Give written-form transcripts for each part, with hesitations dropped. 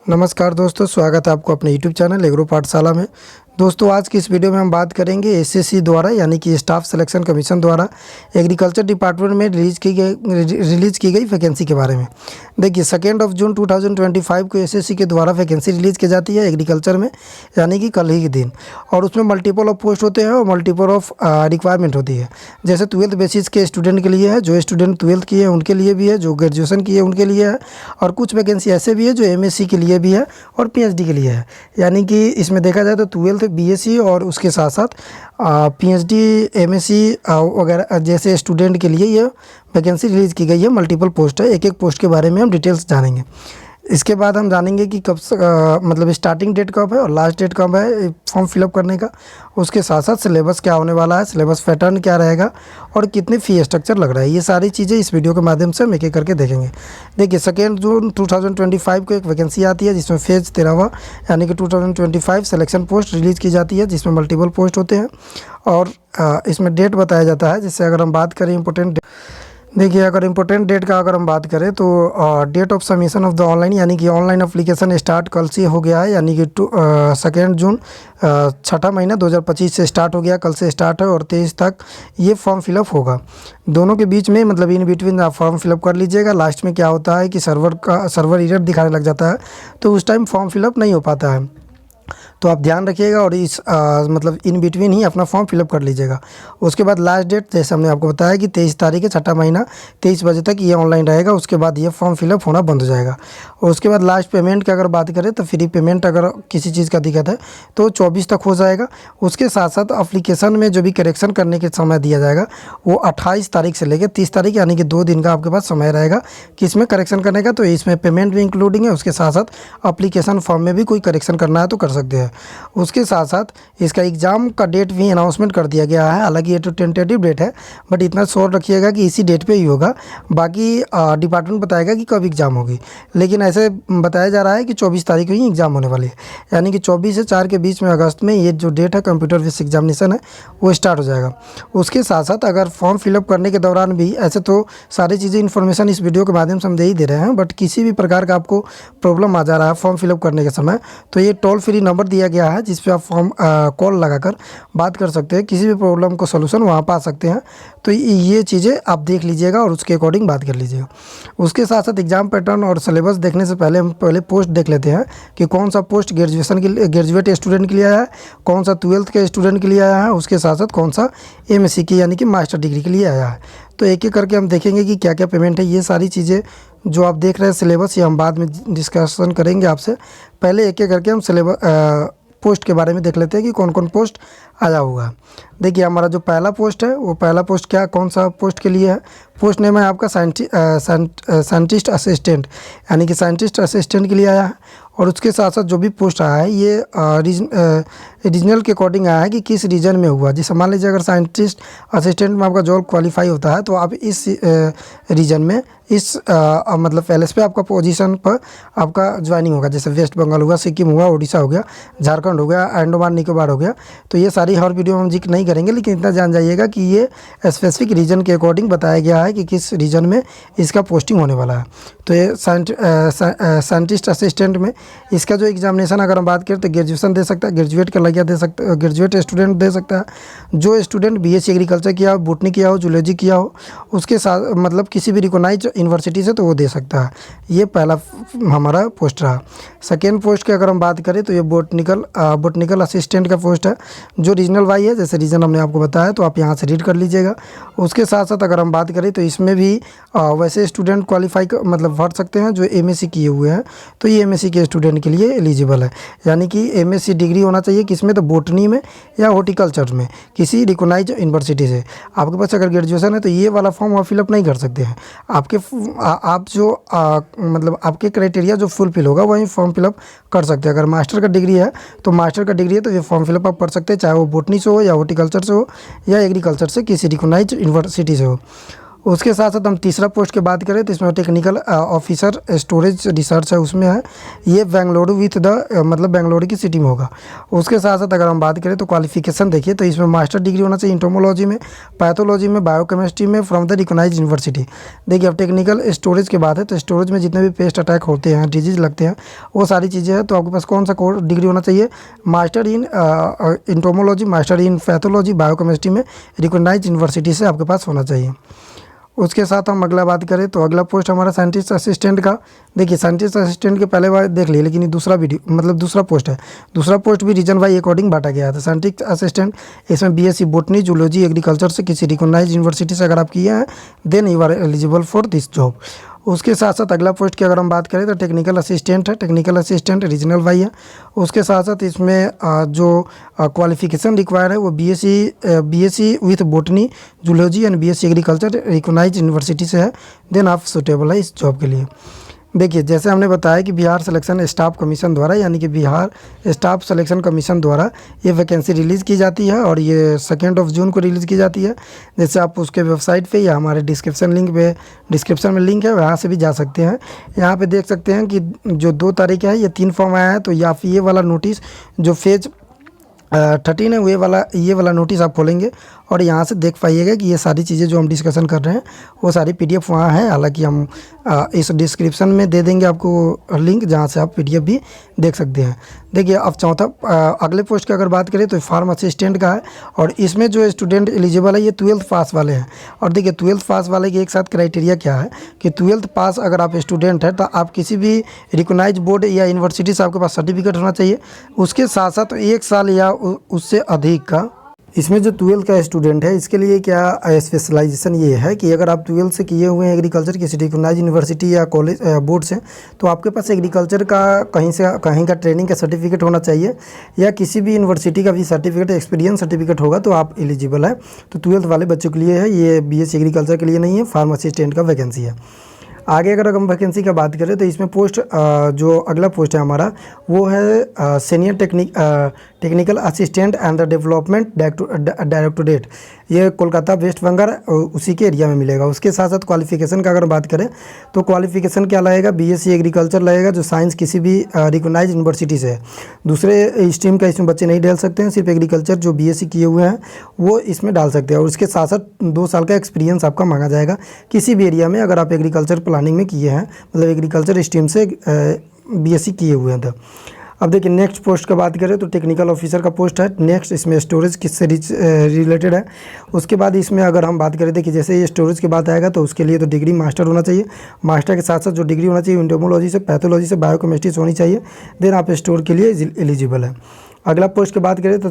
नमस्कार दोस्तों, स्वागत है आपको अपने यूट्यूब चैनल एग्रो पाठशाला में। दोस्तों, आज की इस वीडियो में हम बात करेंगे एसएससी द्वारा यानी कि स्टाफ सिलेक्शन कमीशन द्वारा एग्रीकल्चर डिपार्टमेंट में रिलीज़ की गई वैकेंसी के बारे में। देखिए, 2 जून 2025 को एसएससी के द्वारा वैकेंसी रिलीज़ की जाती है एग्रीकल्चर में, यानी कि कल ही के दिन। और उसमें मल्टीपल ऑफ पोस्ट होते हैं और मल्टीपल ऑफ रिक्वायरमेंट होती है। जैसे 12th बेसिस के स्टूडेंट के लिए है, जो स्टूडेंट 12th किए हैं उनके लिए भी है, जो ग्रेजुएशन किए उनके लिए है, और कुछ वैकेंसी ऐसे भी है जो एमएससी के लिए भी है और पीएचडी के लिए है। यानी कि इसमें देखा जाए तो 12th बीएससी और उसके साथ साथ पीएचडी एमएससी वगैरह जैसे स्टूडेंट के लिए ये वैकेंसी रिलीज़ की गई है। मल्टीपल पोस्ट है, एक एक पोस्ट के बारे में हम डिटेल्स जानेंगे। इसके बाद हम जानेंगे कि कब से मतलब स्टार्टिंग डेट कब है और लास्ट डेट कब है फॉर्म फिलअप करने का। उसके साथ साथ सिलेबस क्या होने वाला है, सिलेबस पैटर्न क्या रहेगा और कितनी फ़ी स्ट्रक्चर लग रहा है। ये सारी चीज़ें इस वीडियो के माध्यम से हम एक एक करके देखेंगे। देखिए, 2 जून 2025 को एक वैकेंसी आती है जिसमें फेज़ 13वां यानी कि 2025 सिलेक्शन पोस्ट रिलीज़ की जाती है, जिसमें मल्टीपल पोस्ट होते हैं। और इसमें डेट बताया जाता है। जिससे अगर हम बात करें इंपॉर्टेंट, देखिए अगर इम्पोर्टेंट डेट का अगर हम बात करें तो date of submission of the online यानी कि ऑनलाइन एप्लीकेशन स्टार्ट कल से हो गया है, यानी कि 2 जून 6ठा महीना 2025 से स्टार्ट हो गया, कल से स्टार्ट है और 23 तक ये फॉर्म फिलअप होगा। दोनों के बीच में मतलब इन बिटवीन आप फॉर्म फिलअप कर लीजिएगा। लास्ट में क्या होता है कि सर्वर एरर दिखाने लग जाता है, तो उस टाइम फॉर्म फिलअप नहीं हो पाता है। तो आप ध्यान रखिएगा और इस मतलब इन बिटवीन ही अपना फॉर्म फिलअप कर लीजिएगा। उसके बाद लास्ट डेट जैसे हमने आपको बताया कि 23 तारीख है, 6ठा महीना 23 बजे तक ये ऑनलाइन रहेगा। उसके बाद ये फॉर्म फिलअप होना बंद हो जाएगा। और उसके बाद लास्ट पेमेंट की अगर बात करें तो फ्री पेमेंट अगर किसी चीज़ का दिक्कत है तो 24 तक हो जाएगा। उसके साथ साथ अप्लीकेशन में जो भी करेक्शन करने के समय दिया जाएगा वो 28 तारीख से लेकर 30 तारीख यानी कि 2 दिन का आपके पास समय रहेगा कि इसमें करेक्शन करने का। तो इसमें पेमेंट भी इंक्लूडिंग है। उसके साथ साथ अप्लीकेशन फॉर्म में भी कोई करेक्शन करना है तो कर सकते हैं। उसके साथ साथ इसका एग्ज़ाम का डेट भी अनाउंसमेंट कर दिया गया है। हालांकि ये तो टेंटेटिव डेट है, बट इतना श्योर रखिएगा कि इसी डेट पे ही होगा। बाकी डिपार्टमेंट बताएगा कि कब एग्ज़ाम होगी, लेकिन ऐसे बताया जा रहा है कि 24 तारीख को ही एग्ज़ाम होने वाली है। यानी कि 24 से 4 के बीच में अगस्त में ये जो डेट है कंप्यूटर बेस्ड एग्जामिनेशन है वो स्टार्ट हो जाएगा। उसके साथ साथ अगर फॉर्म फिलअप करने के दौरान भी ऐसे तो सारी चीज़ें इन्फॉर्मेशन इस वीडियो के माध्यम से हम दे ही दे रहे हैं, बट किसी भी प्रकार का आपको प्रॉब्लम आ जा रहा है फॉर्म फिलअप करने के समय, तो ये टोल फ्री नंबर दिया गया है जिस पे आप फॉर्म कॉल लगाकर बात कर सकते हैं। किसी भी प्रॉब्लम को सलूशन वहाँ पा सकते हैं। तो ये चीज़ें आप देख लीजिएगा और उसके अकॉर्डिंग बात कर लीजिएगा। उसके साथ साथ एग्जाम पैटर्न और सिलेबस देखने से पहले हम पोस्ट देख लेते हैं कि कौन सा पोस्ट ग्रेजुएशन के लिए ग्रेजुएट स्टूडेंट के लिए आया है, कौन सा 12th के स्टूडेंट के लिए आया है, उसके साथ साथ कौन सा एमएससी की यानी कि मास्टर डिग्री के लिए आया है। तो एक एक करके हम देखेंगे कि क्या क्या पेमेंट है। ये सारी चीज़ें जो आप देख रहे हैं सिलेबस, ये हम बाद में डिस्कशन करेंगे आपसे। पहले एक एक करके हम सिलेबस पोस्ट के बारे में देख लेते हैं कि कौन कौन पोस्ट आया हुआ है। देखिए, हमारा जो पहला पोस्ट है वो पहला पोस्ट कौन सा पोस्ट के लिए है। पोस्ट नेम है आपका साइंटिस्ट असिस्टेंट यानी कि साइंटिस्ट असिस्टेंट के लिए आया है। और उसके साथ साथ जो भी पोस्ट आया है ये रीजनल के अकॉर्डिंग आया है कि किस रीजन में हुआ। जैसे मान लीजिए अगर साइंटिस्ट असिस्टेंट में आपका जॉब क्वालिफाई होता है तो आप इस रीजन में इस मतलब पैलेस पे आपका पोजीशन पर आपका ज्वाइनिंग होगा। जैसे वेस्ट बंगाल हुआ, सिक्किम हुआ, उड़ीसा हो गया, झारखंड हो गया, अंडमान निकोबार हो गया। तो ये सारी हर वीडियो में हम जिक्र नहीं करेंगे, लेकिन इतना जान जाइएगा कि ये स्पेसिफिक रीजन के अकॉर्डिंग बताया गया है कि किस रीजन में इसका पोस्टिंग होने वाला है। तो ये साइंटिस्ट असिस्टेंट में इसका जो एग्जामिनेशन अगर हम बात करें तो ग्रेजुएशन दे सकता है, ग्रेजुएट का लड़का दे सकता है, ग्रेजुएट स्टूडेंट दे सकता है। जो स्टूडेंट बीएससी एग्रीकल्चर किया हो, बोटनी किया हो, जूलॉजी किया हो, उसके साथ मतलब किसी भी रिकॉग्नाइज यूनिवर्सिटी से, तो वो दे सकता है। ये पहला हमारा पोस्ट रहा। सेकेंड पोस्ट की अगर हम बात करें तो ये बोटनिकल असिस्टेंट का पोस्ट है, जो रीजनल वाई है। जैसे रीजन हमने आपको बताया तो आप यहाँ से रीड कर लीजिएगा। उसके साथ साथ अगर हम बात करें तो इसमें भी वैसे स्टूडेंट क्वालिफाई मतलब भर सकते हैं जो एमएससी किए हुए हैं। तो ये एमएससी के स्टूडेंट के लिए एलिजिबल है। यानी कि एमएससी डिग्री होना चाहिए किसमें, तो बोटनी में या हॉर्टिकल्चर में किसी रिकॉग्नाइज यूनिवर्सिटी से। आपके पास अगर ग्रेजुएशन है तो ये वाला फॉर्म आप फिलअप नहीं कर सकते हैं। आप जो मतलब आपके क्राइटेरिया जो फुलफिल होगा वही फॉर्म फिलअप कर सकते हैं। अगर मास्टर का डिग्री है तो मास्टर का डिग्री है तो ये फॉर्म फिलअप आप कर सकते हैं, चाहे वो बोटनी से हो या हॉर्टिकल्चर से हो या एग्रीकल्चर से, किसी रिकॉग्नाइज यूनिवर्सिटी से हो। उसके साथ साथ हम तीसरा पोस्ट की बात करें तो इसमें टेक्निकल ऑफिसर स्टोरेज रिसर्च है, उसमें है। ये बेंगलुरु विथ द मतलब बेंगलुरु की सिटी में होगा। उसके साथ साथ अगर हम बात करें तो क्वालिफिकेशन देखिए, तो इसमें मास्टर डिग्री होना चाहिए इंटोमोलॉजी में, पैथोलॉजी में, बायोकेमिस्ट्री में फ्रॉम द रिकॉग्नाइज्ड यूनिवर्सिटी। देखिए अब टेक्निकल स्टोरेज की बात है तो स्टोरेज में जितने भी पेस्ट अटैक होते हैं, डिजीज लगते हैं, वो सारी चीज़ें हैं। तो आपके पास कौन सा कोर्स डिग्री होना चाहिए? Master in entomology, master in pathology, biochemistry में रिकॉग्नाइज्ड यूनिवर्सिटी से आपके पास होना चाहिए। उसके साथ हम अगला बात करें तो अगला पोस्ट हमारा साइंटिस्ट असिस्टेंट का। देखिए साइंटिस्ट असिस्टेंट के पहले बार देख लिए, लेकिन ये दूसरा वीडियो मतलब दूसरा पोस्ट है। दूसरा पोस्ट भी रीजन वाई अकॉर्डिंग बांटा गया था। साइंटिस्ट असिस्टेंट इसमें बीएससी बोटनी, जूलॉजी, एग्रीकल्चर से किसी रिकॉग्नाइज्ड यूनिवर्सिटी से अगर आप किए हैं then you are eligible for this job. उसके साथ साथ अगला पोस्ट की अगर हम बात करें तो टेक्निकल असिस्टेंट है। टेक्निकल असिस्टेंट रीजनल वाई है। उसके साथ साथ इसमें जो क्वालिफिकेशन रिक्वायर है वो BSc with botany, zoology and BSc agriculture recognised university से है, देन आप सुटेबल है इस जॉब के लिए। देखिए जैसे हमने बताया कि बिहार सिलेक्शन स्टाफ कमीशन द्वारा यानी कि बिहार स्टाफ सिलेक्शन कमीशन द्वारा ये वैकेंसी रिलीज़ की जाती है और ये 2 जून को रिलीज़ की जाती है। जैसे आप उसके वेबसाइट पे या हमारे डिस्क्रिप्शन में लिंक है, वहाँ से भी जा सकते हैं। यहाँ पे देख सकते हैं कि जो 2 तारीख है ये 3 फॉर्म आया है। तो या फिर ये वाला नोटिस जो फेज 13 है ये वाला नोटिस आप खोलेंगे और यहाँ से देख पाइएगा कि ये सारी चीज़ें जो हम डिस्कशन कर रहे हैं वो सारी पीडीएफ वहाँ है। हालांकि हम इस डिस्क्रिप्शन में दे देंगे आपको लिंक, जहाँ से आप पीडीएफ भी देख सकते हैं। देखिए अब चौथा अगले पोस्ट की अगर बात करें तो फार्म असिस्टेंट का है और इसमें जो स्टूडेंट एलिजिबल है ये 12th पास वाले हैं। और देखिए 12th पास वाले के एक साथ क्राइटेरिया क्या है कि 12th पास अगर आप स्टूडेंट हैं तो आप किसी भी रिकॉग्नाइज्ड बोर्ड या यूनिवर्सिटी से आपके पास सर्टिफिकेट होना चाहिए। उसके साथ साथ 1 साल या उससे अधिक का इसमें जो 12th का स्टूडेंट है इसके लिए क्या स्पेशलाइजेशन ये है कि अगर आप 12th से किए हुए हैं एग्रीकल्चर किसी रिकॉग्नाइज्ड यूनिवर्सिटी या कॉलेज बोर्ड से, तो आपके पास एग्रीकल्चर का कहीं का ट्रेनिंग का सर्टिफिकेट होना चाहिए या किसी भी यूनिवर्सिटी का भी सर्टिफिकेट, एक्सपीरियंस सर्टिफिकेट होगा तो आप एलिजिबल है। तो 12th वाले बच्चों के लिए है, ये बीएससी एग्रीकल्चर के लिए नहीं है, फार्म असिस्टेंट का वैकेंसी है। आगे अगर हम वैकेंसी का बात करें तो इसमें पोस्ट जो अगला पोस्ट है हमारा वो है senior technical assistant and the development directorate. ये कोलकाता वेस्ट बंगाल उसी के एरिया में मिलेगा। उसके साथ साथ क्वालिफिकेशन का अगर बात करें तो क्वालिफिकेशन क्या लगेगा? बीएससी एग्रीकल्चर लगेगा जो साइंस किसी भी रिकॉग्नाइज्ड यूनिवर्सिटी से है। दूसरे स्ट्रीम का इसमें बच्चे नहीं डाल सकते हैं, सिर्फ एग्रीकल्चर जो बीएससी किए हुए हैं वो इसमें डाल सकते हैं। और उसके साथ साथ 2 साल का एक्सपीरियंस आपका मांगा जाएगा किसी भी एरिया में अगर आप एग्रीकल्चर प्लानिंग में किए हैं, मतलब एग्रीकल्चर स्ट्रीम से बीएससी किए हुए हैं तो। अब देखिए नेक्स्ट पोस्ट का बात करें तो टेक्निकल ऑफिसर का पोस्ट है। नेक्स्ट इसमें स्टोरेज किससे रिलेटेड है। उसके बाद इसमें अगर हम बात करें कि जैसे ये स्टोरेज की बात आएगा तो उसके लिए तो डिग्री मास्टर होना चाहिए। मास्टर के साथ साथ जो डिग्री होना चाहिए एंटोमोलॉजी से, पैथोलॉजी से, बायोकेमिस्ट्री से होनी चाहिए, देन आप स्टोर के लिए एलिजिबल है। अगला पोस्ट की बात करें तो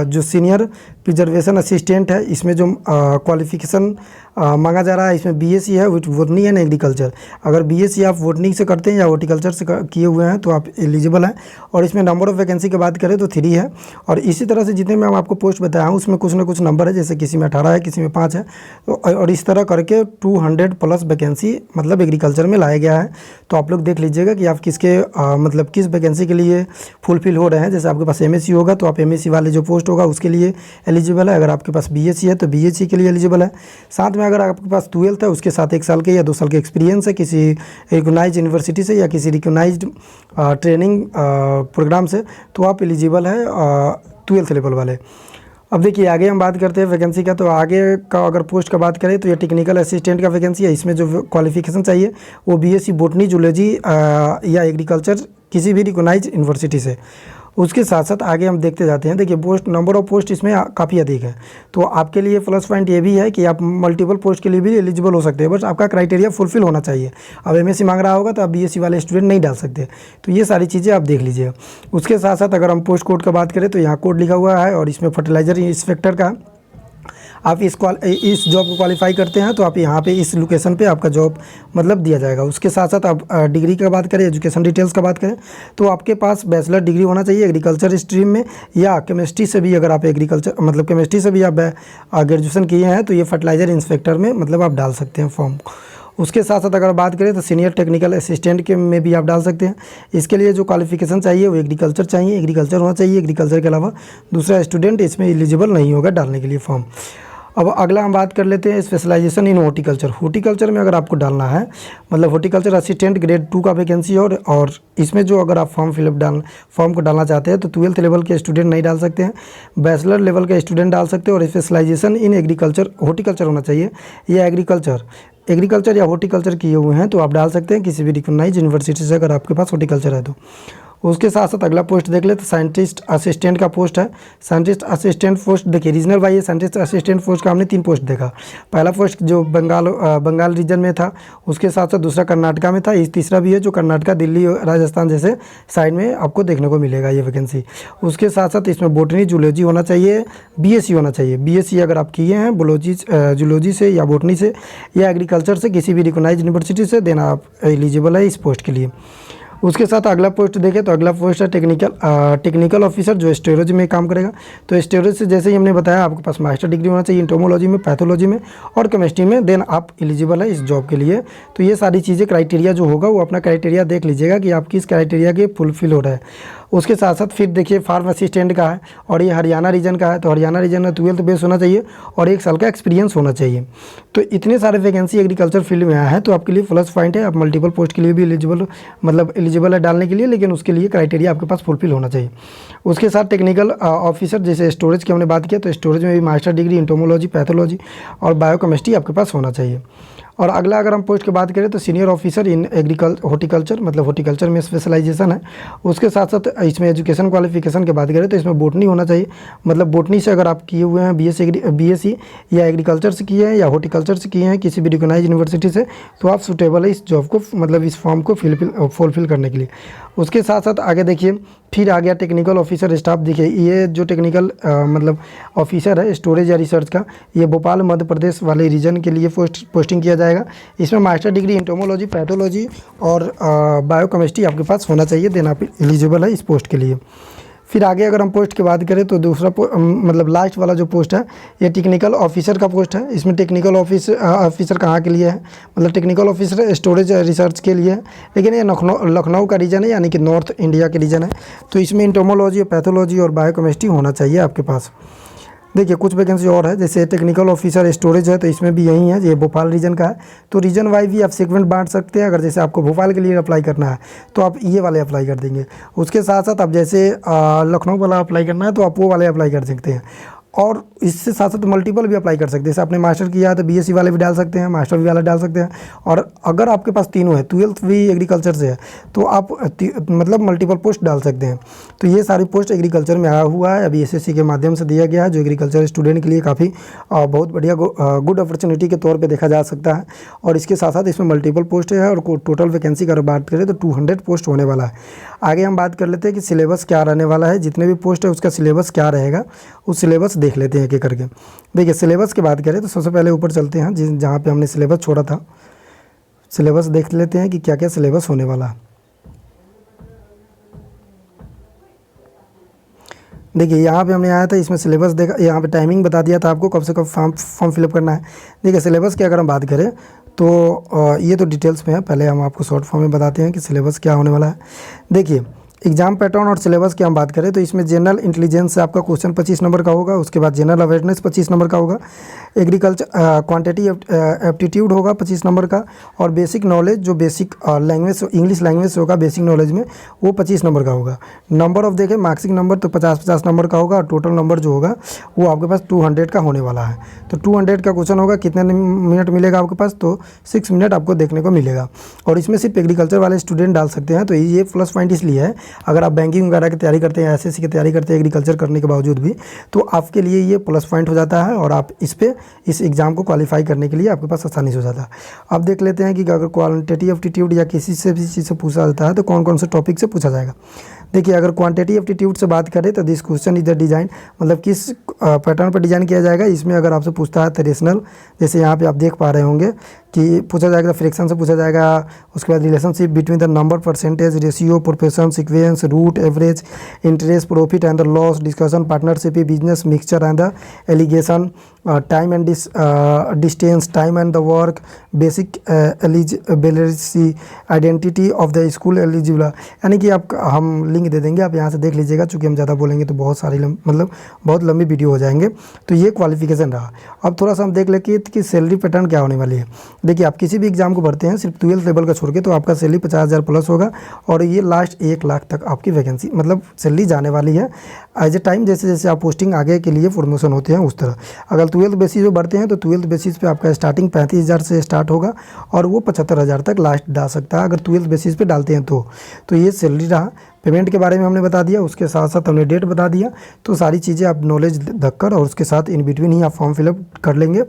जो सीनियर प्रिजर्वेशन असिस्टेंट है इसमें जो क्वालिफिकेशन मांगा जा रहा है इसमें बीएससी है विथ बोटनी एंड एग्रीकल्चर। अगर बीएससी आप बोटनी से करते हैं या हॉर्टिकल्चर से किए हुए हैं तो आप एलिजिबल हैं। और इसमें नंबर ऑफ वैकेंसी की बात करें तो 3 है। और इसी तरह से जितने मैं आपको पोस्ट बताया हूँ उसमें कुछ ना कुछ नंबर है, जैसे किसी में 18 है, किसी में 5 है। तो और इस तरह करके 200+ वैकेंसी मतलब एग्रीकल्चर में लाया गया है। तो आप लोग देख लीजिएगा कि आप किसके मतलब किस वैकेंसी के लिए फुलफिल हो रहे हैं। जैसे आपके पास एमएससी होगा तो आप एमएससी वाले जो पोस्ट होगा उसके लिए एलिजिबल है। अगर आपके पास बीएससी है तो बीएससी के लिए एलिजिबल है। साथ में अगर आपके पास 12th है उसके साथ 1 साल के या 2 साल के एक्सपीरियंस है किसी रिकॉग्नाइज्ड यूनिवर्सिटी से या किसी रिकॉग्नाइज्ड ट्रेनिंग प्रोग्राम से, तो आप एलिजिबल है 12th लेवल वाले। अब देखिए आगे हम बात करते हैं वैकेंसी का। तो आगे का अगर पोस्ट का बात करें तो ये टेक्निकल असिस्टेंट का वैकेंसी है। इसमें जो क्वालिफिकेशन चाहिए वो बीएससी बोटनी, जूलॉजी या एग्रीकल्चर किसी भी रिकॉग्नाइज्ड यूनिवर्सिटी से। उसके साथ साथ आगे हम देखते जाते हैं। देखिए पोस्ट नंबर ऑफ पोस्ट इसमें काफ़ी अधिक है। तो आपके लिए प्लस पॉइंट ये भी है कि आप मल्टीपल पोस्ट के लिए भी एलिजिबल हो सकते हैं, बस आपका क्राइटेरिया फुलफिल होना चाहिए। अब एमएससी मांग रहा होगा तो आप बीएससी वाले स्टूडेंट नहीं डाल सकते। तो ये सारी चीज़ें आप देख लीजिए। उसके साथ साथ अगर हम पोस्ट कोड का बात करें तो यहाँ कोड लिखा हुआ है और इसमें फर्टिलाइजर इंस्पेक्टर का आप इस जॉब को क्वालिफाई करते हैं तो आप यहाँ पे इस लोकेशन पे आपका जॉब मतलब दिया जाएगा। उसके साथ साथ आप डिग्री का बात करें, एजुकेशन डिटेल्स का बात करें तो आपके पास बैचलर डिग्री होना चाहिए एग्रीकल्चर स्ट्रीम में या केमिस्ट्री से भी। अगर आप एग्रीकल्चर मतलब केमिस्ट्री से भी आप ग्रेजुएशन किए हैं तो ये फर्टिलाइजर इंस्पेक्टर में मतलब आप डाल सकते हैं फॉर्म। उसके साथ साथ अगर बात करें तो सीनियर टेक्निकल असिस्टेंट के में भी आप डाल सकते हैं। इसके लिए जो क्वालिफिकेशन चाहिए वो एग्रीकल्चर चाहिए, एग्रीकल्चर होना चाहिए। एग्रीकल्चर के अलावा दूसरा स्टूडेंट इसमें एलिजिबल नहीं होगा डालने के लिए फॉर्म। अब अगला हम बात कर लेते हैं स्पेशलाइजेशन इन हॉर्टिकल्चर। हॉर्टिकल्चर में अगर आपको डालना है, मतलब हॉर्टिकल्चर असिस्टेंट ग्रेड 2 का वैकेंसी है, और इसमें जो अगर आप फॉर्म को डालना चाहते हैं तो 12th लेवल के स्टूडेंट नहीं डाल सकते हैं, बैचलर लेवल के स्टूडेंट डाल सकते हैं, और स्पेशलाइजेशन इन एग्रीकल्चर हॉर्टिकल्चर होना चाहिए, या एग्रीकल्चर या हॉर्टिकल्चर किए हुए हैं तो आप डाल सकते हैं किसी भी रिकॉग्नाइज यूनिवर्सिटी से, अगर आपके पास हॉर्टिकल्चर है तो। उसके साथ साथ अगला पोस्ट देख ले तो साइंटिस्ट असिस्टेंट का पोस्ट है। साइंटिस्ट असिस्टेंट पोस्ट देखिए regional wise scientist assistant post का हमने 3 पोस्ट देखा। पहला पोस्ट जो बंगाल रीजन में था, उसके साथ साथ दूसरा कर्नाटका में था, इस तीसरा भी है जो कर्नाटका, दिल्ली, राजस्थान जैसे साइड में आपको देखने को मिलेगा ये वैकेंसी। उसके साथ साथ इसमें बोटनी जूलॉजी होना चाहिए, बीएससी होना चाहिए। बीएससी अगर आप किए हैं जूलॉजी से या बोटनी से या एग्रीकल्चर से किसी भी रिकॉग्नाइज यूनिवर्सिटी से, देना आप एलिजिबल है इस पोस्ट के लिए। उसके साथ अगला पोस्ट देखें तो अगला पोस्ट है टेक्निकल ऑफिसर जो स्टोरेज में काम करेगा। तो स्टोरेज से जैसे ही हमने बताया आपके पास मास्टर डिग्री होना चाहिए इंटोमोलॉजी में, पैथोलॉजी में और केमिस्ट्री में, देन आप एलिजिबल है इस जॉब के लिए। तो ये सारी चीज़ें क्राइटेरिया जो होगा वो अपना क्राइटेरिया देख लीजिएगा कि आप किस क्राइटेरिया के फुलफिल हो रहा है। उसके साथ साथ फिर देखिए फार्म असिस्टेंट का है और ये हरियाणा रीजन का है, तो हरियाणा रीजन में 12th बेस होना चाहिए और 1 साल का एक्सपीरियंस होना चाहिए। तो इतने सारे वैकेंसी एग्रीकल्चर फील्ड में आया है, तो आपके लिए प्लस पॉइंट है, आप मल्टीपल पोस्ट के लिए भी एलिजिबल है डालने के लिए, लेकिन उसके लिए क्राइटेरिया आपके पास फुलफिल होना चाहिए। उसके साथ टेक्निकल ऑफिसर जैसे स्टोरेज की हमने बात किया, तो स्टोरेज में भी मास्टर डिग्री इंटोमोलॉजी, पैथोलॉजी और बायोकेमिस्ट्री आपके पास होना चाहिए। और अगला अगर हम पोस्ट की बात करें तो सीनियर ऑफिसर इन हॉर्टिकल्चर, मतलब हॉर्टिकल्चर में स्पेशलाइजेशन है। उसके साथ साथ इसमें एजुकेशन क्वालिफिकेशन की बात करें तो इसमें बोटनी होना चाहिए, मतलब बोटनी से अगर आप किए हुए हैं बीएससी या एग्रीकल्चर से किए हैं या हॉर्टिकल्चर से किए हैं किसी भी रिकॉग्नाइज यूनिवर्सिटी से, तो आप सूटेबल है इस जॉब को, मतलब इस फॉर्म को फुलफिल करने के लिए। उसके साथ साथ आगे देखिए फिर आ गया टेक्निकल ऑफिसर स्टाफ। देखिए ये जो टेक्निकल मतलब ऑफिसर है स्टोरेज या रिसर्च का, ये भोपाल मध्य प्रदेश वाले रीजन के लिए पोस्टिंग किया जाएगा। इसमें मास्टर डिग्री इंटोमोलॉजी, पैथोलॉजी और बायोकेमिस्ट्री आपके पास होना चाहिए, देना आप एलिजिबल है इस पोस्ट के लिए। फिर आगे अगर हम पोस्ट की बात करें तो दूसरा मतलब लास्ट वाला जो पोस्ट है ये टेक्निकल ऑफिसर का पोस्ट है। इसमें टेक्निकल ऑफिसर कहाँ के लिए है, मतलब टेक्निकल ऑफिसर स्टोरेज रिसर्च के लिए है, लेकिन ये लखनऊ का रीजन है, यानी कि नॉर्थ इंडिया के रीजन है। तो इसमें इंटोमोलॉजी, पैथोलॉजी और बायोकेमिस्ट्री होना चाहिए आपके पास। देखिए कुछ वैकेंसी और है, जैसे टेक्निकल ऑफिसर स्टोरेज है तो इसमें भी यही है, ये भोपाल रीजन का है। तो रीजन वाइज भी आप सेगमेंट बांट सकते हैं। अगर जैसे आपको भोपाल के लिए अप्लाई करना है तो आप ये वाले अप्लाई कर देंगे। उसके साथ साथ आप जैसे लखनऊ वाला अप्लाई करना है तो आप वो वाले अप्लाई कर सकते हैं। और इससे साथ साथ मल्टीपल भी अप्लाई कर सकते हैं। जैसे आपने मास्टर किया है तो बीएससी वाले भी डाल सकते हैं, मास्टर भी वाला डाल सकते हैं। और अगर आपके पास तीनों है, 12th भी एग्रीकल्चर से है, तो आप मतलब मल्टीपल पोस्ट डाल सकते हैं। तो ये सारी पोस्ट एग्रीकल्चर में आया हुआ है, अभी एसएससी के माध्यम से दिया गया है, जो एग्रीकल्चर स्टूडेंट के लिए काफ़ी बहुत बढ़िया गुड अपॉर्चुनिटी के तौर पर देखा जा सकता है। और इसके साथ साथ इसमें मल्टीपल पोस्ट है और टोटल वैकेंसी का अगर बात करें तो 200 पोस्ट होने वाला है। आगे हम बात कर लेते हैं कि सिलेबस क्या रहने वाला है, जितने भी पोस्ट है उसका सिलेबस क्या रहेगा, उस सिलेबस देख लेते हैं एक-एक करके। देखिए सिलेबस की बात करें तो सबसे पहले ऊपर चलते हैं जहाँ पे हमने सिलेबस छोड़ा था, सिलेबस देख लेते हैं कि क्या क्या सिलेबस होने वाला है। देखिए यहाँ पे हमने आया था, इसमें सिलेबस देखा, यहाँ पे टाइमिंग बता दिया था आपको कब से कब फॉर्म फिलअप करना है। देखिए सिलेबस की अगर हम बात करें तो ये तो डिटेल्स में है, पहले हम आपको शॉर्ट फॉर्म में बताते हैं कि सिलेबस क्या होने वाला है। देखिए एग्जाम पैटर्न और सिलेबस की हम बात करें तो इसमें जनरल इंटेलिजेंस से आपका क्वेश्चन 25 नंबर का होगा। उसके बाद जनरल अवेयरनेस 25 नंबर का होगा। एग्रीकल्चर क्वांटिटी एप्टीट्यूड होगा 25 नंबर का। और बेसिक नॉलेज जो बेसिक लैंग्वेज इंग्लिश लैंग्वेज होगा बेसिक नॉलेज में, वो 25 नंबर का होगा। नंबर ऑफ देखें मार्क्सिंग नंबर तो 50-50 नंबर का होगा। और टोटल नंबर जो होगा वो आपके पास 200 का होने वाला है। तो 200 का क्वेश्चन होगा, कितने मिनट मिलेगा आपके पास, तो 6 मिनट आपको देखने को मिलेगा। और इसमें सिर्फ एग्रीकल्चर वाले स्टूडेंट डाल सकते हैं। तो ये प्लस पॉइंट इसलिए है, अगर आप बैंकिंग वगैरह की तैयारी करते हैं, एसएससी की तैयारी करते हैं एग्रीकल्चर करने के बावजूद भी, तो आपके लिए ये प्लस पॉइंट हो जाता है और आप इस एग्ज़ाम को क्वालिफाई करने के लिए आपके पास आसानी से हो जाता है। अब देख लेते हैं कि अगर क्वांटिटेटिव एप्टीट्यूड या किसी से भी चीज़ से पूछा जाता है तो कौन कौन से टॉपिक से पूछा जाएगा। देखिए अगर क्वांटिटेटिव एप्टीट्यूड से बात करें तो this question is the design, मतलब किस पैटर्न पर डिज़ाइन किया जाएगा। इसमें अगर आपसे पूछता है तो रेशनल, जैसे यहाँ पे आप देख पा रहे होंगे कि पूछा जाएगा फ्रैक्शन से पूछा जाएगा। उसके बाद relationship between the number, percentage, ratio, proportion, sequence, root, average, interest, profit and the loss, discussion, partnership, business, mixture and the allegation, time and distance, time and the work, basic eligibility, identity of the school eligible. यानी कि आप हम link दे देंगे, आप यहाँ से देख लीजिएगा। चूँकि हम ज़्यादा बोलेंगे तो बहुत सारी मतलब बहुत लंबी वीडियो हो जाएंगे। तो ये क्वालिफिकेशन रहा। अब थोड़ा सा हम देख लें कि सैलरी पैटर्न क्या होने वाली है। देखिए, आप किसी भी एग्जाम को भरते हैं सिर्फ 12th लेवल का छोड़ के, तो आपका सैलरी 50,000 प्लस होगा और ये लास्ट 1 लाख तक आपकी वैकेंसी मतलब सैलरी जाने वाली है। एज ए टाइम जैसे जैसे आप पोस्टिंग आगे के लिए प्रमोशन होते हैं उस तरह। अगर 12th बेसिस पे बढ़ते हैं तो 12th बेसिस पे आपका स्टार्टिंग 35,000 से स्टार्ट होगा और वो 75,000 तक लास्ट जा सकता है अगर 12th बेसिस पे डालते हैं तो ये सैलरी रहा। पेमेंट के बारे में हमने बता दिया, उसके साथ साथ हमने डेट बता दिया। तो सारी चीज़ें आप नॉलेज रखकर और उसके साथ इन बिटवीन ही आप फॉर्म फिलअप कर लेंगे।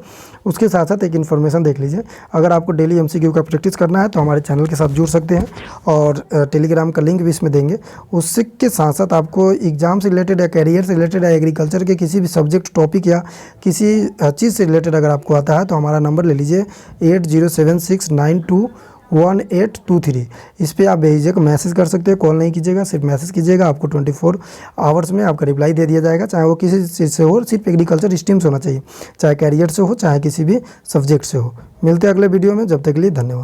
उसके साथ साथ एक इन्फॉर्मेशन देख लीजिए, अगर आपको डेली एमसीक्यू का प्रैक्टिस करना है तो हमारे चैनल के साथ जुड़ सकते हैं और टेलीग्राम का लिंक भी इसमें देंगे। उसके साथ साथ आपको एग्जाम से रिलेटेड या कैरियर से रिलेटेड या एग्रीकल्चर के किसी भी सब्जेक्ट टॉपिक या किसी चीज़ से रिलेटेड अगर आपको आता है तो हमारा नंबर ले लीजिए 8076921823। इस पर आप भेजिएगा, मैसेज कर सकते हैं, कॉल नहीं कीजिएगा, सिर्फ मैसेज कीजिएगा। आपको 24 आवर्स में आपका रिप्लाई दे दिया जाएगा, चाहे वो किसी चीज़ से हो, सिर्फ एग्रीकल्चर स्ट्रीम से होना चाहिए, चाहे कैरियर से हो चाहे किसी भी सब्जेक्ट से हो। मिलते हैं अगले वीडियो में, जब तक के लिए धन्यवाद।